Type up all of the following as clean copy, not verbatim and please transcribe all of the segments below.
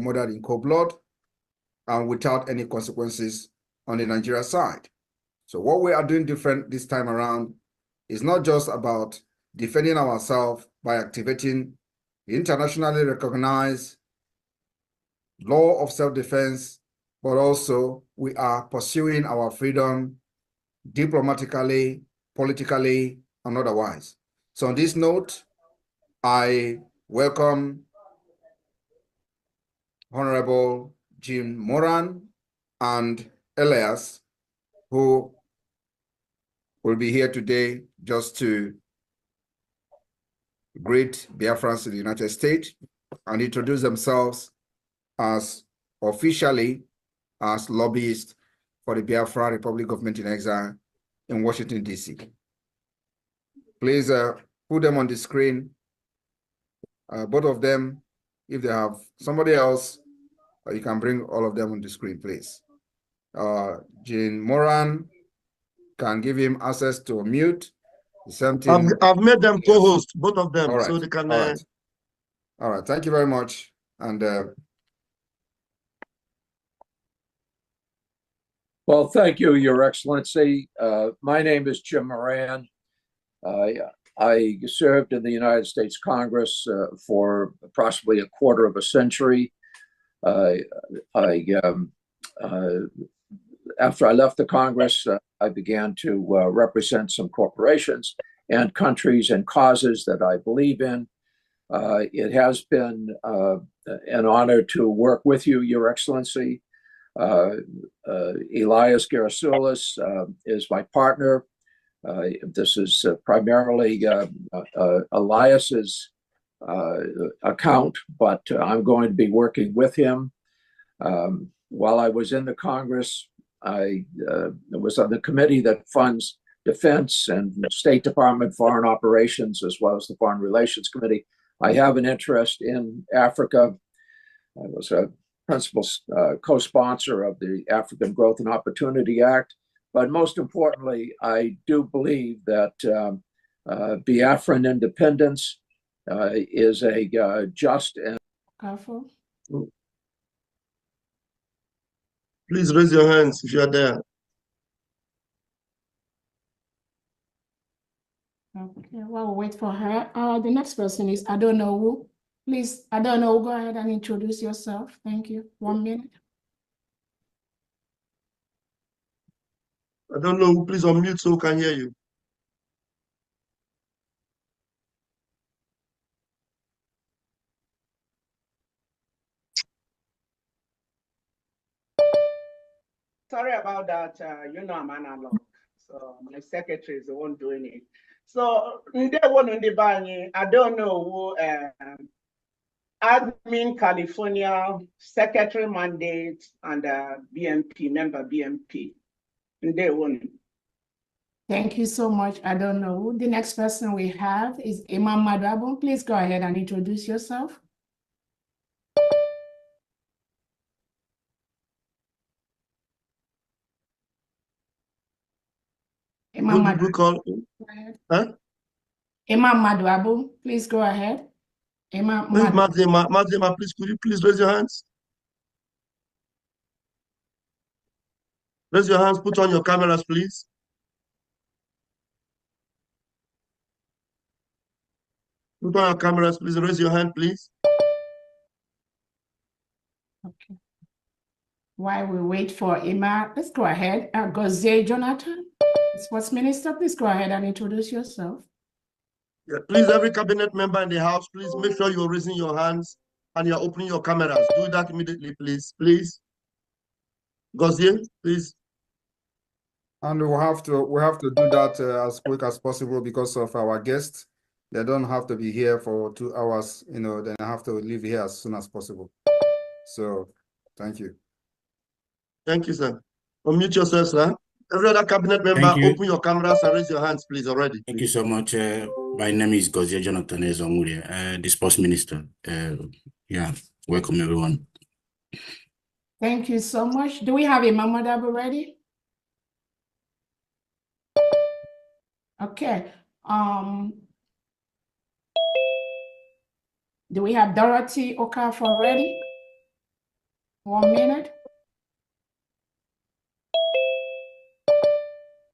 murdered in cold blood and without any consequences on the Nigeria side. So what we are doing different this time around is not just about defending ourselves by activating the internationally recognized law of self-defense, but also we are pursuing our freedom diplomatically, politically, and otherwise. So on this note, I welcome Honorable Jim Moran and Elias, who will be here today just to greet Biafrans in the United States and introduce themselves as officially as lobbyists for the Biafra Republic Government in Exile in Washington, D.C. Please put them on the screen, both of them. If they have somebody else, you can bring all of them on the screen, please. Jean Moran, can give him access to mute. The same thing. I've made them co-host, both of them, right. so they can. All right. Thank you very much. And well, thank you, Your Excellency. My name is Jim Moran. I served in the United States Congress for approximately a quarter of a century. After I left the Congress, I began to represent some corporations and countries and causes that I believe in. It has been an honor to work with you, Your Excellency. Elias Gerasulis is my partner. This is primarily Elias's account, but I'm going to be working with him. While I was in the Congress, I was on the committee that funds defense and State Department foreign operations, as well as the Foreign Relations Committee. I have an interest in Africa. I was a principal co-sponsor of the African Growth and Opportunity Act. But most importantly, I do believe that Biafran independence is a just and powerful. Please raise your hands if you are there. Okay, well, we'll wait for her. The next person is I don't know who. Please, I don't know. Go ahead and introduce yourself. Thank you. 1 minute. I don't know who. Please unmute so we can hear you. Sorry about that. You know I'm analog, so my secretary is the one doing it. So I don't know who admin California secretary mandate and BMP member BMP. Thank you so much. I don't know who. The next person we have is Imam Madwabo. Please go ahead and introduce yourself. Imam Madwabo. Huh? Imam Madwabo, please go ahead. Please, Madema, please, could you please raise your hands? Raise your hands, put on your cameras, please. Put on your cameras, please. Raise your hand, please. Okay. While we wait for Ima, let's go ahead. Gozie Jonathan, Sports Minister, please go ahead and introduce yourself. Yeah, please, every cabinet member in the house, please make sure you're raising your hands and you're opening your cameras. Do that immediately, please. Please. Gozie, please. And we have to do that as quick as possible because of our guests. They don't have to be here for 2 hours, you know, then I have to leave here as soon as possible. So thank you. Thank you, sir. Unmute yourself, sir. Every other cabinet member, open your cameras and raise your hands, please, already. Thank you so much. My name is Gozie Jonathan Ezonguria, the Sports Minister. Yeah, welcome everyone. Thank you so much. Do we have Imam Madwabo ready? Okay. Do we have Dorothy Okafor ready? 1 minute.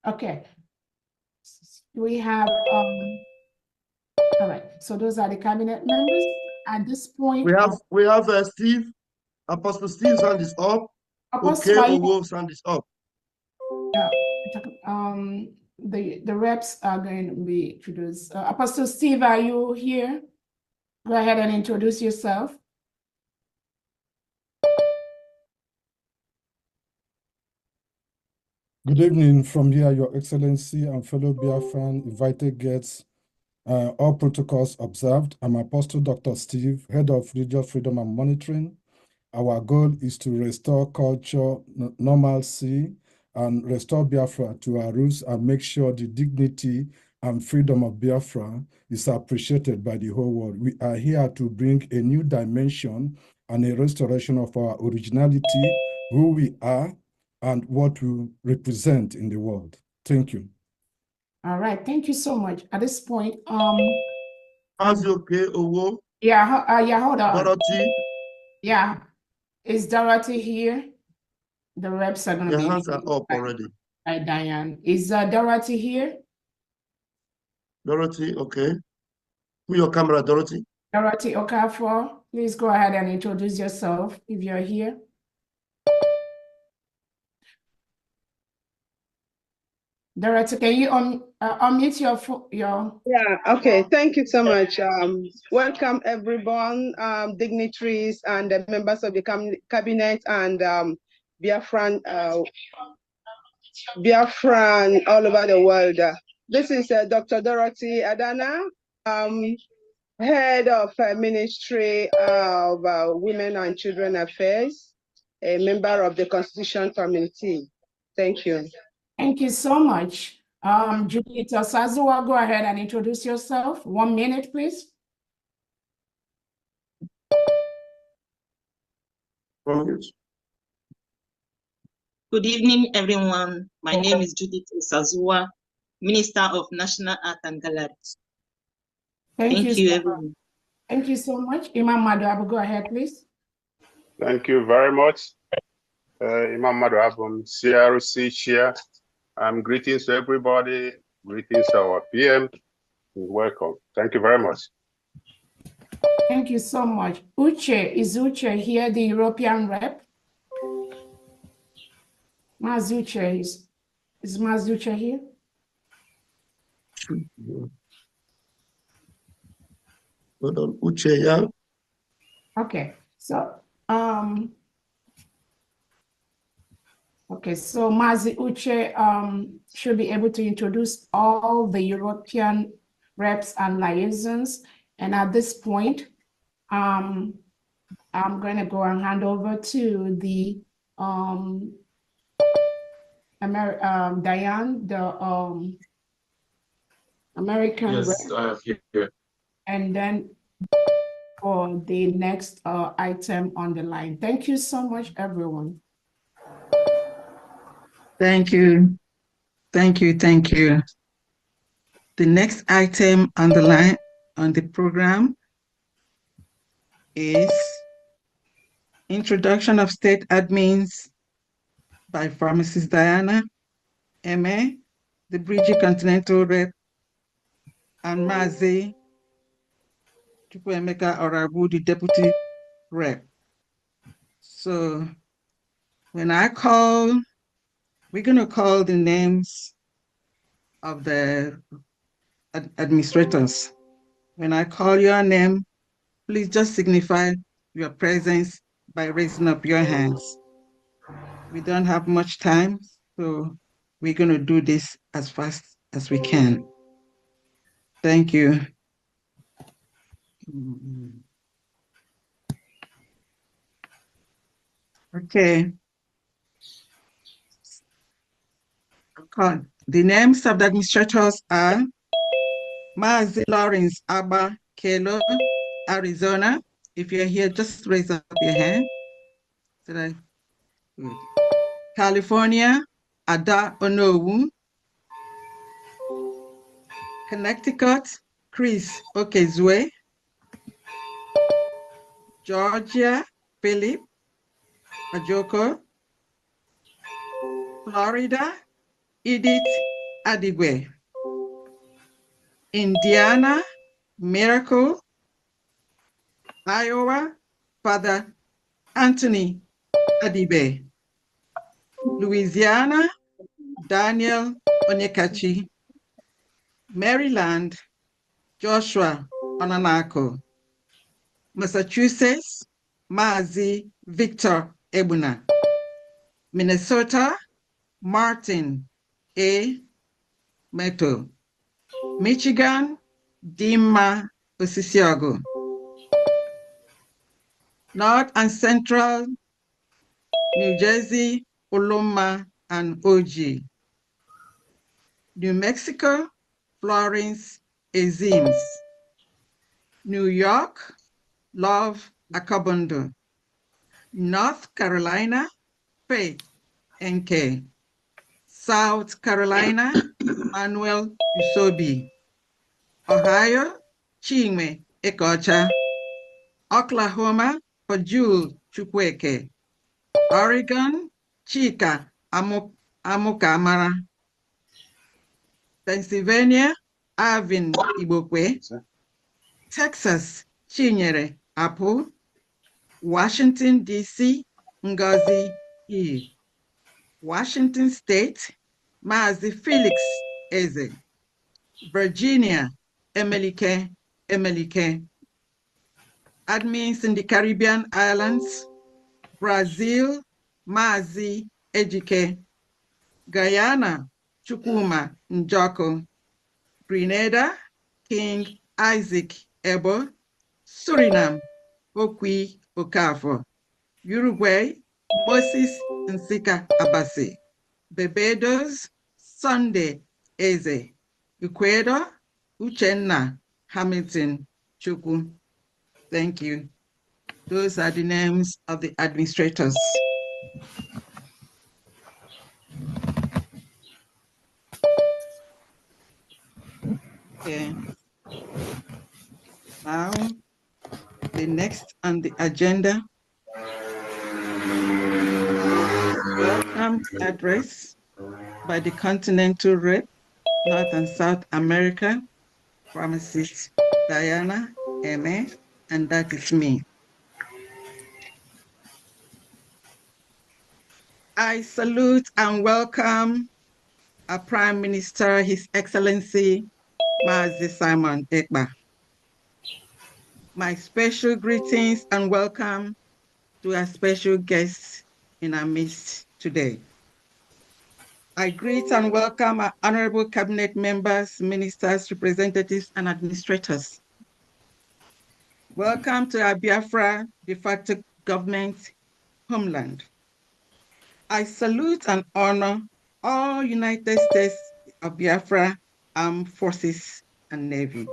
Okay. We have, all right, so those are the cabinet members. At this point, We have Steve. Apostle Steve's hand is up. Apostle, Okay, Owo's hand is up. yeah, the reps are going to be introduced. Apostle Steve, are you here? Go ahead and introduce yourself. Good evening from here, Your Excellency and fellow Biafran invited guests. All protocols observed. I'm Apostle Dr. Steve, Head of Religious Freedom and Monitoring. Our goal is to restore culture, normalcy, and restore Biafra to our roots and make sure the dignity and freedom of Biafra is appreciated by the whole world. We are here to bring a new dimension and a restoration of our originality, who we are, and what we represent in the world. Thank you. All right, thank you so much. At this point, How's okay, Owo? yeah, hold on. Dorothy? Yeah, is Dorothy here? The reps are going to Your be hands are up already. by Diane. Is Dorothy here? Dorothy, okay. Move your camera, Dorothy. Dorothy Okafor, please go ahead and introduce yourself if you're here. Dorothy, can you unmute your... Yeah, okay, thank you so much. Welcome everyone, dignitaries and members of the cabinet and Biafran all over the world. This is Dr. Dorothy Adana, Head of Ministry of Women and Children Affairs, a member of the Constitution Committee. Thank you. Thank you so much. Judith Osazua, go ahead and introduce yourself. 1 minute, please. Good evening, everyone. My name is Judith Osazua, Minister of National Art and Galleries. Thank you, everyone. Thank you so much. Imam Madu, go ahead, please. Thank you very much. Imam Madu CRC Chair. Greetings to everybody. Greetings to our PM. Welcome. Thank you very much. Thank you so much. Uche, is Uche here, the European rep? Mazuche, is Mazuche here? Hold on, Uche, yeah. Okay, so Mazi Uche should be able to introduce all the European reps and liaisons. And at this point, I'm going to go and hand over to the Diane, the American rep. Yes, I have here. And then for the next item on the line. Thank you so much, everyone. Thank you. Thank you. Thank you. The next item on the line on the program is Introduction of State Admins by Pharmacist Diana, MA, the Bridget Continental Rep, and Mazi Chukwuemeka Orabu, the Deputy Rep. So when I call, we're going to call the names of the administrators. When I call your name, please just signify your presence by raising up your hands. We don't have much time, so we're going to do this as fast as we can. Thank you. Okay. The names of the administrators are Mazi Lawrence Abba Kelo, Arizona. If you're here, just raise up your hand. California, Ada Onowu. Connecticut, Chris Okezue. Georgia, Philip. Ajoko. Florida, Edith Adigwe. Indiana, Miracle. Iowa, Father Anthony Adibe. Louisiana, Daniel Onyekachi. Maryland, Joshua Onanako. Massachusetts, Mazi Victor Ebuna. Minnesota, Martin A. Meto. Michigan, Dima Osisiago. North and Central, New Jersey, Oloma and Oji. New Mexico, Florence Azims. New York, Love Akabondo. North Carolina, Faith NK. South Carolina, Manuel Usobi. Ohio, Chinwe Ekocha. Oklahoma, Pajul Chukweke. Oregon, Chika Amukamara. Pennsylvania, Arvin Ibokwe. Texas, Chinyere Apu. Washington, D.C., Ngozi E. Washington State, Mazi Felix Eze. Virginia, Emelike. Admins in the Caribbean islands, Brazil, Mazi Ejike. Guyana, Chukuma Njoko. Grenada, King Isaac Ebo. Suriname, Okwi Okafor. Uruguay, Moses Nsika Abasi. Barbados, Sunday Eze. Ecuador, Uchenna Hamilton Chukwu. Thank you. Those are the names of the administrators. Okay. Now, the next on the agenda, welcome address by the Continental Rep, North and South America, Pharmacist Diana M.A., and that is me. I salute and welcome our Prime Minister, His Excellency, Mazi Simon Ekpa. My special greetings and welcome to our special guests in our midst today. I greet and welcome our honorable cabinet members, ministers, representatives, and administrators. Welcome to our Biafra de facto government homeland. I salute and honor all United States of Biafra Armed Forces and Navy.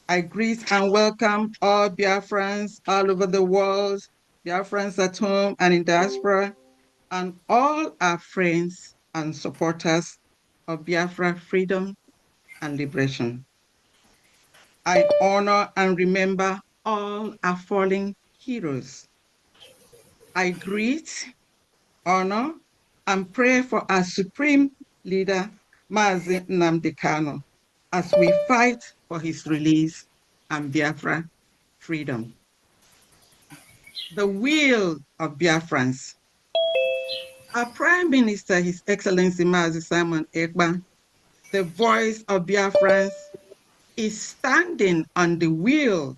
I greet and welcome all Biafrans all over the world, Biafrans at home and in diaspora, and all our friends and supporters of Biafra freedom and liberation. I honor and remember all our fallen heroes. I greet, honor, and pray for our supreme leader, Mazi Nnamdi Kanu, as we fight for his release and Biafra freedom. The will of Biafrans. Our Prime Minister, His Excellency Mazi Simon Ekpa, the voice of Biafrans, is standing on the will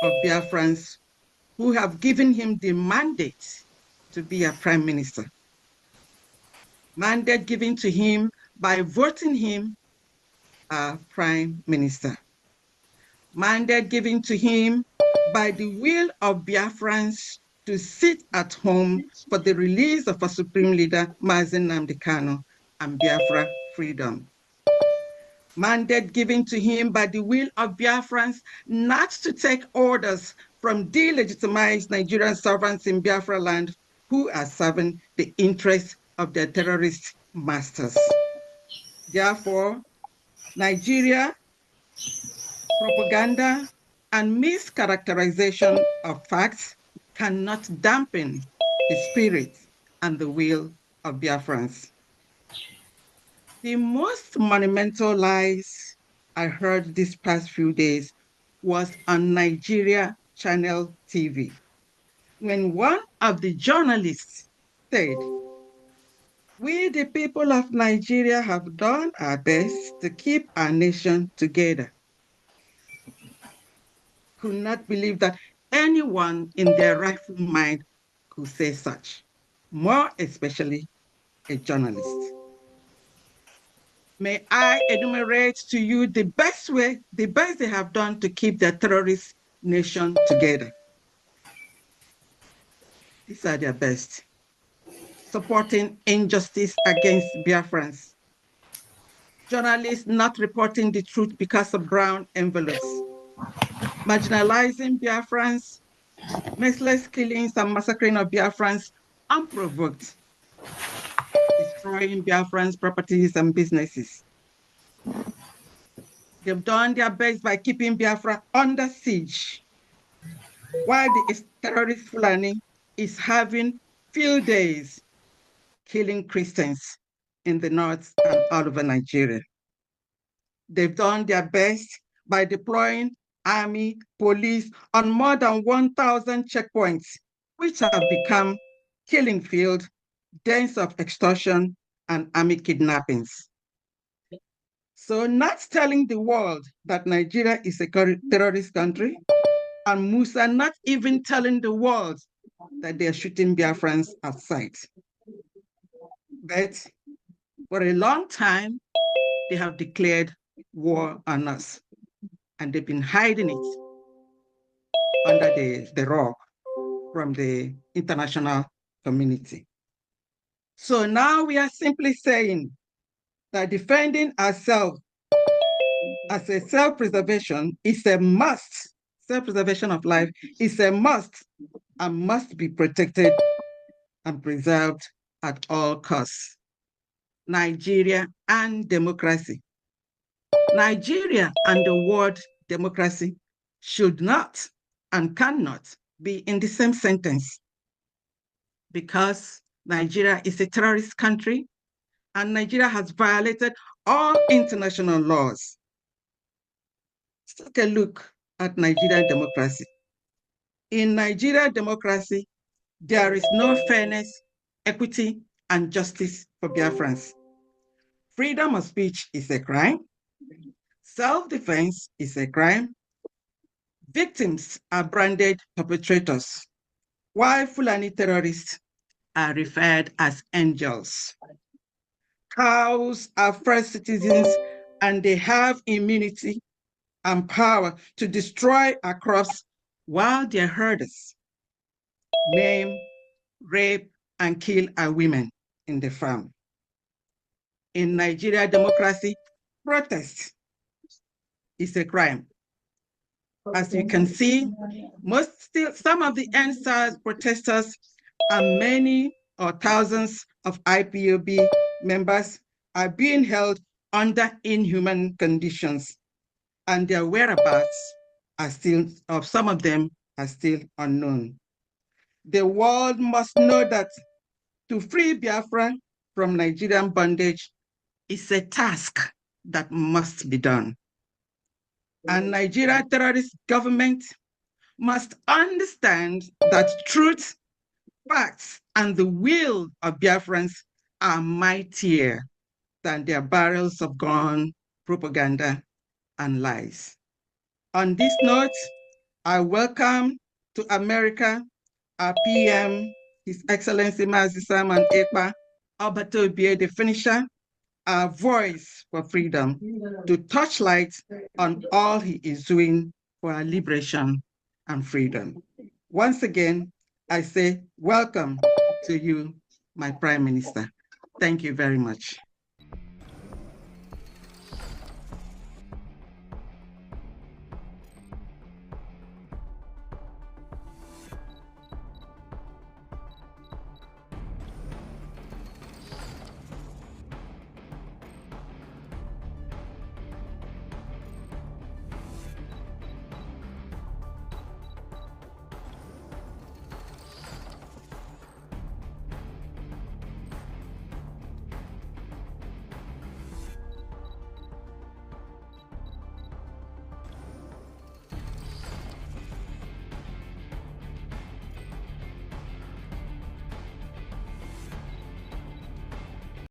of Biafrans who have given him the mandate to be a Prime Minister. Mandate given to him by voting him a Prime Minister. Mandate given to him by the will of Biafrans to sit at home for the release of our Supreme Leader, Mazi Nnamdi Kanu, and Biafra freedom. Mandate given to him by the will of Biafrans not to take orders from delegitimized Nigerian sovereigns in Biafra land who are serving the interests of their terrorist masters. Therefore, Nigeria propaganda and mischaracterization of facts cannot dampen the spirit and the will of Biafrans. The most monumental lies I heard these past few days was on Nigeria Channel TV, when one of the journalists said, "We, the people of Nigeria, have done our best to keep our nation together." Could not believe that anyone in their rightful mind could say such, more especially a journalist. May I enumerate to you the best they have done to keep their terrorist nation together. These are their best. Supporting injustice against Biafrans. Journalists not reporting the truth because of brown envelopes. Marginalizing Biafrans, merciless killings and massacring of Biafrans unprovoked. Destroying Biafrans' properties and businesses. They've done their best by keeping Biafra under siege, while the terrorist Fulani is having field days killing Christians in the north and all over Nigeria. They've done their best by deploying army, police on more than 1,000 checkpoints, which have become killing field, dens of extortion, and army kidnappings. So not telling the world that Nigeria is a terrorist country, and Musa not even telling the world that they're shooting Biafrans outside. But for a long time, they have declared war on us, and they've been hiding it under the rug from the international community. So now we are simply saying that defending ourselves as a self-preservation is a must. Self-preservation of life is a must and must be protected and preserved at all costs. Nigeria and democracy. Nigeria and the word democracy should not and cannot be in the same sentence, because Nigeria is a terrorist country and Nigeria has violated all international laws. Let's take a look at Nigerian democracy. In Nigerian democracy, there is no fairness, equity, and justice for Biafrans. Freedom of speech is a crime. Self-defense is a crime. Victims are branded perpetrators, while Fulani terrorists are referred as angels. Cows are first citizens and they have immunity and power to destroy our crops, while their herders maim, rape, and kill our women in the farm. In Nigeria democracy, protest is a crime. As you can see, some of the NSAS protesters and many or thousands of IPOB members are being held under inhuman conditions, and their whereabouts are still, of some of them are still unknown. The world must know that to free Biafra from Nigerian bondage is a task that must be done. And Nigeria terrorist government must understand that truth, facts, and the will of Biafrans are mightier than their barrels of gun, propaganda, and lies. On this note, I welcome to America our PM, His Excellency Mazi Simon Ekpa, Alberto Bie, the finisher, our voice for freedom, to touchlight on all he is doing for our liberation and freedom. Once again, I say welcome to you, my Prime Minister. Thank you very much.